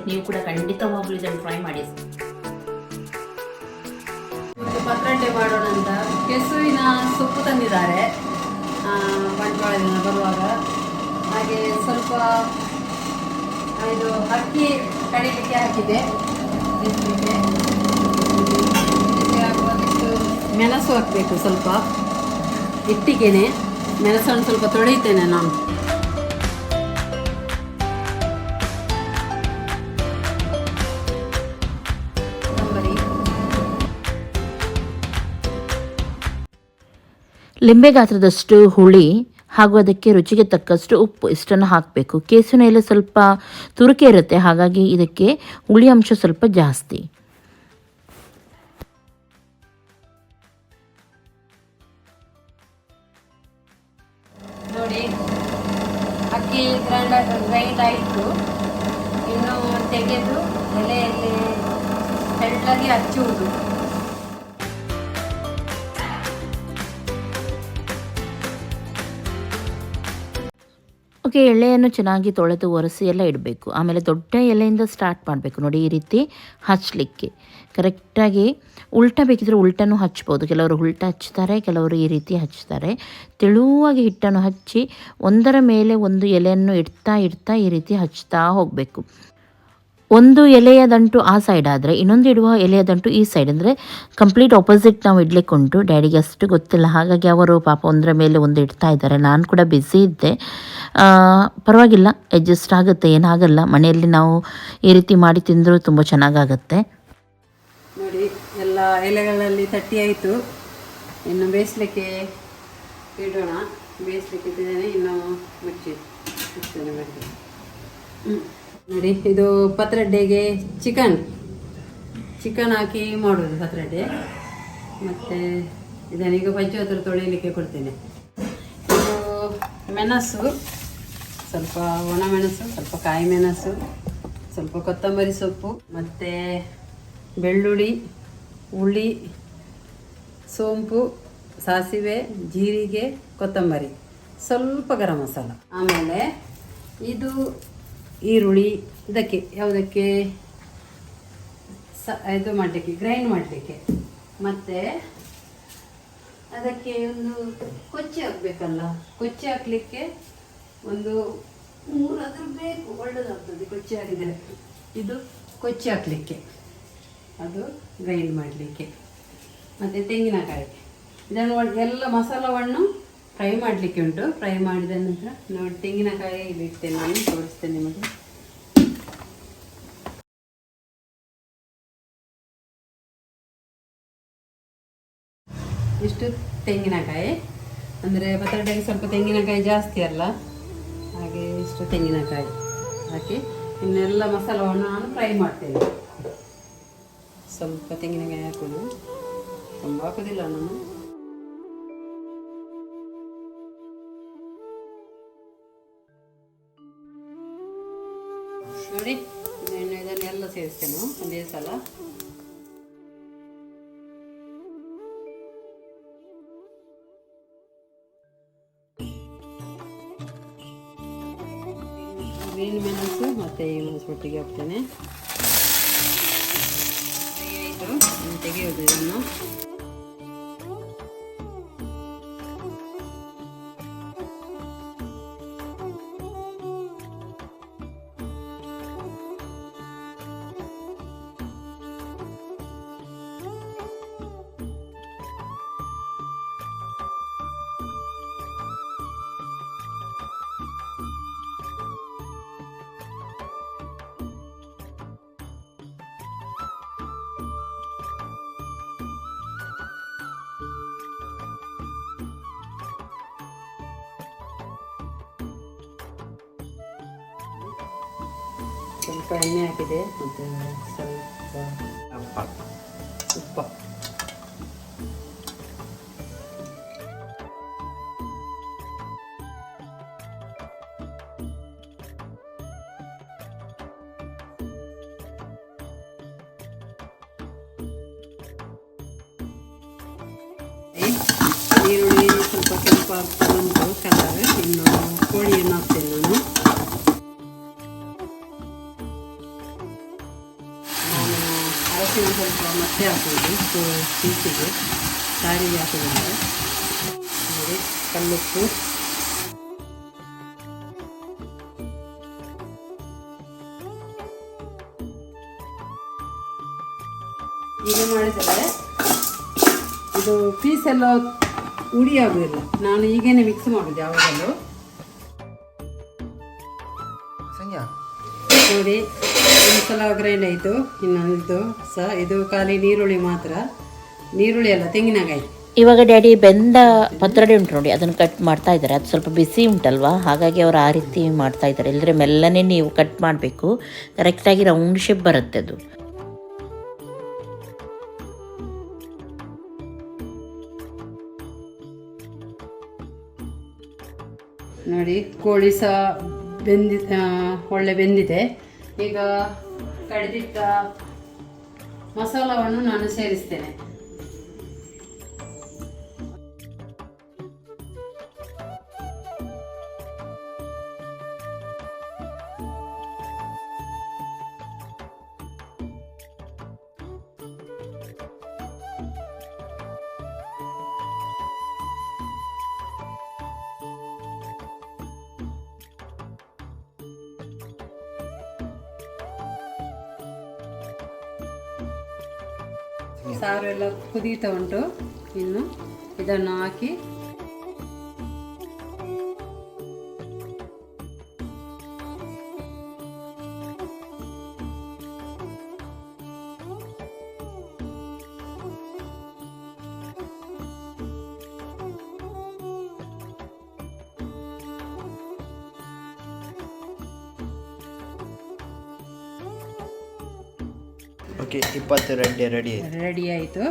ನೀವು ಕೂಡ ಖಂಡಿತವಾಗ್ಲೂ ಇದನ್ನು ಟ್ರೈ ಮಾಡಿ. ಪತ್ರೊಡೆ ಮಾಡೋಣ ಅಂತ ಕೆಸುವಿನ ಸೊಪ್ಪು ತಂದಿದ್ದಾರೆ ಬಂಟ್ವಾಳದಿಂದ ಬರುವಾಗ. ಹಾಗೆ ಸ್ವಲ್ಪ ಇದು ಅಕ್ಕಿ ಕಡಿಲಿಕ್ಕೆ ಹಾಕಿದೆ. ಮೆಣಸು ಹಾಕಬೇಕು ಸ್ವಲ್ಪ, ಇಟ್ಟಿಗೆನೆ ಮೆಣಸನ್ನು ಸ್ವಲ್ಪ ತೊಳೆಯುತ್ತೇನೆ ನಾನು. ಲಿಂಬೆ ಗಾತ್ರದಷ್ಟು ಹುಳಿ ಹಾಗೂ ಅದಕ್ಕೆ ರುಚಿಗೆ ತಕ್ಕಷ್ಟು ಉಪ್ಪು ಇಷ್ಟನ್ನು ಹಾಕಬೇಕು. ಕೇಸರಿನ ಎಲೆ ಸ್ವಲ್ಪ ತುರುಕೆ ಇರುತ್ತೆ, ಹಾಗಾಗಿ ಇದಕ್ಕೆ ಹುಳಿ ಅಂಶ ಸ್ವಲ್ಪ ಜಾಸ್ತಿ. ನೋಡಿ, ಅಕ್ಕಿ ಗ್ರೈಂಡ್ ಆಯಿತು. ಇನ್ನು ತೆಗೆದು ಎಲೆಯಲ್ಲಿ ತೆಳ್ಳಗೆ ಹಚ್ಚುವುದು. ಓಕೆ, ಎಲೆಯನ್ನು ಚೆನ್ನಾಗಿ ತೊಳೆದು ಒರೆಸಿ ಎಲ್ಲ ಇಡಬೇಕು. ಆಮೇಲೆ ದೊಡ್ಡ ಎಲೆಯಿಂದ ಸ್ಟಾರ್ಟ್ ಮಾಡಬೇಕು. ನೋಡಿ, ಈ ರೀತಿ ಹಚ್ಚಲಿಕ್ಕೆ ಕರೆಕ್ಟಾಗಿ ಉಲ್ಟ ಬೇಕಿದ್ರೆ ಉಲ್ಟನೂ ಹಚ್ಬೋದು. ಕೆಲವರು ಉಲ್ಟ ಹಚ್ತಾರೆ, ಕೆಲವರು ಈ ರೀತಿ ಹಚ್ತಾರೆ. ತೆಳುವಾಗಿ ಹಿಟ್ಟನ್ನು ಹಚ್ಚಿ ಒಂದರ ಮೇಲೆ ಒಂದು ಎಲೆಯನ್ನು ಇಡ್ತಾ ಈ ರೀತಿ ಹಚ್ತಾ ಹೋಗಬೇಕು. ಒಂದು ಎಲೆಯ ದಂಟು ಆ ಸೈಡ್ ಆದರೆ ಇನ್ನೊಂದು ಇಡುವ ಎಲೆಯ ದಂಟು ಈ ಸೈಡ್, ಅಂದರೆ ಕಂಪ್ಲೀಟ್ ಆಪೋಸಿಟ್ ನಾವು ಇಡ್ಲಿಕ್ಕೆ ಉಂಟು. ಡ್ಯಾಡಿಗೆ ಅಷ್ಟು ಗೊತ್ತಿಲ್ಲ, ಹಾಗಾಗಿ ಅವರು ಪಾಪ ಒಂದರ ಮೇಲೆ ಒಂದು ಇಡ್ತಾ ಇದ್ದಾರೆ. ನಾನು ಕೂಡ ಬ್ಯುಸಿ ಇದ್ದೆ. ಪರವಾಗಿಲ್ಲ, ಅಡ್ಜಸ್ಟ್ ಆಗುತ್ತೆ, ಏನಾಗಲ್ಲ. ಮನೆಯಲ್ಲಿ ನಾವು ಈ ರೀತಿ ಮಾಡಿ ತಿಂದರೂ ತುಂಬ ಚೆನ್ನಾಗಾಗತ್ತೆ. ನೋಡಿ, ಎಲ್ಲ ಎಲೆಗಳಲ್ಲಿ ತಟ್ಟಿ ಆಯಿತು. ಇನ್ನು ಬೇಯಿಸ್ಲಿಕ್ಕೆ ಇಡೋಣ. ಬೇಯಿಸ್ಲಿಕ್ಕೆ ಇಟ್ಟಿದ್ದೇನೆ, ಇನ್ನು ಮುಚ್ಚಿದ್ದೇನೆ ಮಾಡಿ. ನೋಡಿ, ಇದು ಪತ್ರೊಡೆಗೆ ಚಿಕನ್ ಹಾಕಿ ಮಾಡೋದು ಪತ್ರೊಡೆ. ಮತ್ತು ಇದನ್ನೀಗ ಪಂಚವತ್ರ ತೊಳೆಯಲಿಕ್ಕೆ ಕೊಡ್ತೇನೆ. ಇದು ಮೆಣಸು, ಸ್ವಲ್ಪ ಒಣಮೆಣಸು, ಸ್ವಲ್ಪ ಕಾಯಿ ಮೆಣಸು, ಸ್ವಲ್ಪ ಕೊತ್ತಂಬರಿ ಸೊಪ್ಪು, ಮತ್ತು ಬೆಳ್ಳುಳ್ಳಿ, ಹುಳಿ, ಸೋಂಪು, ಸಾಸಿವೆ, ಜೀರಿಗೆ, ಕೊತ್ತಂಬರಿ, ಸ್ವಲ್ಪ ಗರಂ ಮಸಾಲ. ಆಮೇಲೆ ಇದು ಈರುಳ್ಳಿ, ಯಾವುದಕ್ಕೆ ಇದು ಮಾಡಲಿಕ್ಕೆ, ಗ್ರೈಂಡ್ ಮಾಡಲಿಕ್ಕೆ. ಮತ್ತು ಅದಕ್ಕೆ ಒಂದು ಕೊಚ್ಚಿ ಹಾಕಬೇಕಲ್ಲ, ಕೊಚ್ಚಿ ಹಾಕಲಿಕ್ಕೆ ಒಂದು 3 ಅದ್ರ ಬೇಕು, ಒಳ್ಳೆದಾಗ್ತದೆ ಕೊಚ್ಚಿ ಹಾಕಿದರೆ. ಇದು ಕೊಚ್ಚಿ ಹಾಕಲಿಕ್ಕೆ, ಅದು ಗ್ರೈಂಡ್ ಮಾಡಲಿಕ್ಕೆ. ಮತ್ತು ತೆಂಗಿನಕಾಯಿ, ಇದನ್ನು ಎಲ್ಲ ಮಸಾಲವನ್ನು ಫ್ರೈ ಮಾಡಲಿಕ್ಕೆ ಉಂಟು. ಫ್ರೈ ಮಾಡಿದ ನಂತರ ನೋಡಿ, ತೆಂಗಿನಕಾಯಿ ಇಲ್ಲಿ ಇಡ್ತೇನೆ, ನಾನು ತೋರಿಸ್ತೇನೆ ನಿಮಗೆ. ಇಷ್ಟು ತೆಂಗಿನಕಾಯಿ, ಅಂದರೆ ಪತ್ರೊಡೆಗೆ ಸ್ವಲ್ಪ ತೆಂಗಿನಕಾಯಿ ಜಾಸ್ತಿ ಅಲ್ಲ, ಹಾಗೆ ಇಷ್ಟು ತೆಂಗಿನಕಾಯಿ ಹಾಕಿ ಇನ್ನೆಲ್ಲ ಮಸಾಲವನ್ನು ನಾನು ಫ್ರೈ ಮಾಡ್ತೇನೆ. ಸ್ವಲ್ಪ ತೆಂಗಿನಕಾಯಿ ಹಾಕೋದು, ತುಂಬ ಹಾಕೋದಿಲ್ಲ ನಾನು. ನೋಡಿ, ಇದನ್ನೆಲ್ಲ ಸೇರಿಸ್ತೇನೆ ಒಂದೇ ಸಲ. ಗ್ರೀನ್ ಮೆಣಸು ಮತ್ತು ಈ ಮೆಣಸು ಒಟ್ಟಿಗೆ ಹಾಕ್ತೇನೆ. ಆಯಿತು, ತೆಗೆಯೋದು ಇದನ್ನು. ಸ್ವಲ್ಪ ಎಣ್ಣೆ ಹಾಕಿದೆ, ಮತ್ತು ಸ್ವಲ್ಪ ಉಪ್ಪು. ಈರುಳ್ಳಿ ಸ್ವಲ್ಪ ಬಂದು ಕಲರ್. ಇನ್ನು ಕೋಳಿಯನ್ನು ಹಾಕ್ತೇನೆ ನಾನು. ಒಂದು ಸ್ವಲ್ಪ ಮತ್ತೆ ಹಾಕುವುದು ಪೀಸಿಗೆ, ಸಾರಿಗೆ ಹಾಕುವುದಿಲ್ಲ. ನೋಡಿ, ಕಲ್ಲುಪ್ಪು, ಹೀಗೆ ಮಾಡಿದರೆ ಇದು ಪೀಸೆಲ್ಲ ಹುಡಿ ಆಗುವುದಿಲ್ಲ. ನಾನು ಈಗೇನೆ ಮಿಕ್ಸ್ ಮಾಡೋದು ಯಾವಾಗಲೂ. ನೋಡಿ, ಒಂದು ಸಲ ಗ್ರೈಂಡ್ ಆಯಿತು. ಇನ್ನೊಂದು ಸಹ ಇದು ಖಾಲಿ ನೀರುಳ್ಳಿ ಮಾತ್ರ, ನೀರುಳ್ಳಿ ಅಲ್ಲ ತೆಂಗಿನಕಾಯಿ. ಇವಾಗ ಡ್ಯಾಡಿ ಬೆಂದ ಪತ್ರೊಡೆ ಉಂಟು ನೋಡಿ, ಅದನ್ನು ಕಟ್ ಮಾಡ್ತಾ ಇದ್ದಾರೆ. ಅದು ಸ್ವಲ್ಪ ಬಿಸಿ ಉಂಟಲ್ವಾ, ಹಾಗಾಗಿ ಅವರು ಆ ರೀತಿ ಮಾಡ್ತಾ ಇದ್ದಾರೆ. ಇಲ್ಲದ್ರೆ ಮೆಲ್ಲನೆ ನೀವು ಕಟ್ ಮಾಡಬೇಕು, ಕರೆಕ್ಟಾಗಿ ರೌಂಡ್ ಶೇಪ್ ಬರುತ್ತೆ ಅದು. ನೋಡಿ, ಕೋಳಿ ಸಹ ಒಳ್ಳೆ ಬೆಂದಿದೆ. ಈಗ ಕಡಿದಿಟ್ಟ ಮಸಾಲವನ್ನು ನಾನು ಸೇರಿಸ್ತೇನೆ. ಸಾರು ಎಲ್ಲ ಕುದೀತಾ ಉಂಟು. ಇನ್ನು ಇದನ್ನು ಹಾಕಿ ಓಕೆ, 20 ರೆಡಿ ಆಯಿತು.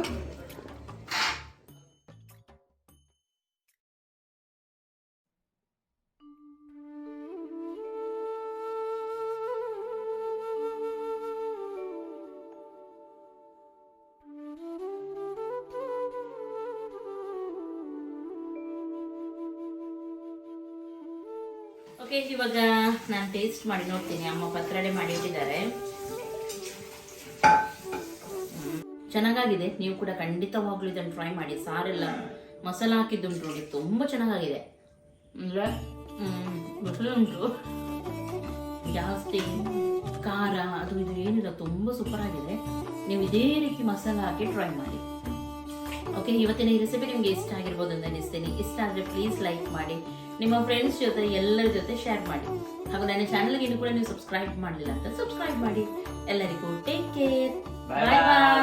ಓಕೆ, ಇವಾಗ ನಾನು ಟೇಸ್ಟ್ ಮಾಡಿ ನೋಡ್ತೀನಿ. ಅಮ್ಮ ಪತ್ರೊಡೆ ಮಾಡಿ ಇಟ್ಟಿದ್ದಾರೆ, ಚೆನ್ನಾಗಾಗಿದೆ. ನೀವು ಕೂಡ ಖಂಡಿತವಾಗ್ಲೂ ಇದನ್ನು ಟ್ರೈ ಮಾಡಿ. ಸಾರೆಲ್ಲ ಮಸಾಲ ಹಾಕಿದ್ದುಂಟು ನೋಡಿ, ತುಂಬ ಚೆನ್ನಾಗಾಗಿದೆ. ಅಂದರೆ ಮಸಾಲೆ ಉಂಟು ಜಾಸ್ತಿ ಖಾರ ಅದು ಇದು ಏನಿಲ್ಲ, ತುಂಬ ಸೂಪರ್ ಆಗಿದೆ. ನೀವು ಇದೇ ರೀತಿ ಮಸಾಲ ಹಾಕಿ ಟ್ರೈ ಮಾಡಿ. ಓಕೆ, ಇವತ್ತಿನ ಈ ರೆಸಿಪಿ ನಿಮಗೆ ಇಷ್ಟ ಆಗಿರ್ಬೋದು ಅಂತ ಅನಿಸ್ತೀನಿ. ಇಷ್ಟ ಆದರೆ ಪ್ಲೀಸ್ ಲೈಕ್ ಮಾಡಿ, ನಿಮ್ಮ ಫ್ರೆಂಡ್ಸ್ ಜೊತೆ ಎಲ್ಲರ ಜೊತೆ ಶೇರ್ ಮಾಡಿ. ಹಾಗೂ ನನ್ನ ಚಾನಲ್ಗೆ ಇನ್ನೂ ಕೂಡ ನೀವು ಸಬ್ಸ್ಕ್ರೈಬ್ ಮಾಡಲಿಲ್ಲ ಅಂತ ಸಬ್ಸ್ಕ್ರೈಬ್ ಮಾಡಿ. ಎಲ್ಲರಿಗೂ ಟೇಕ್ ಕೇರ್, ಬಾಯ್ ಬಾಯ್.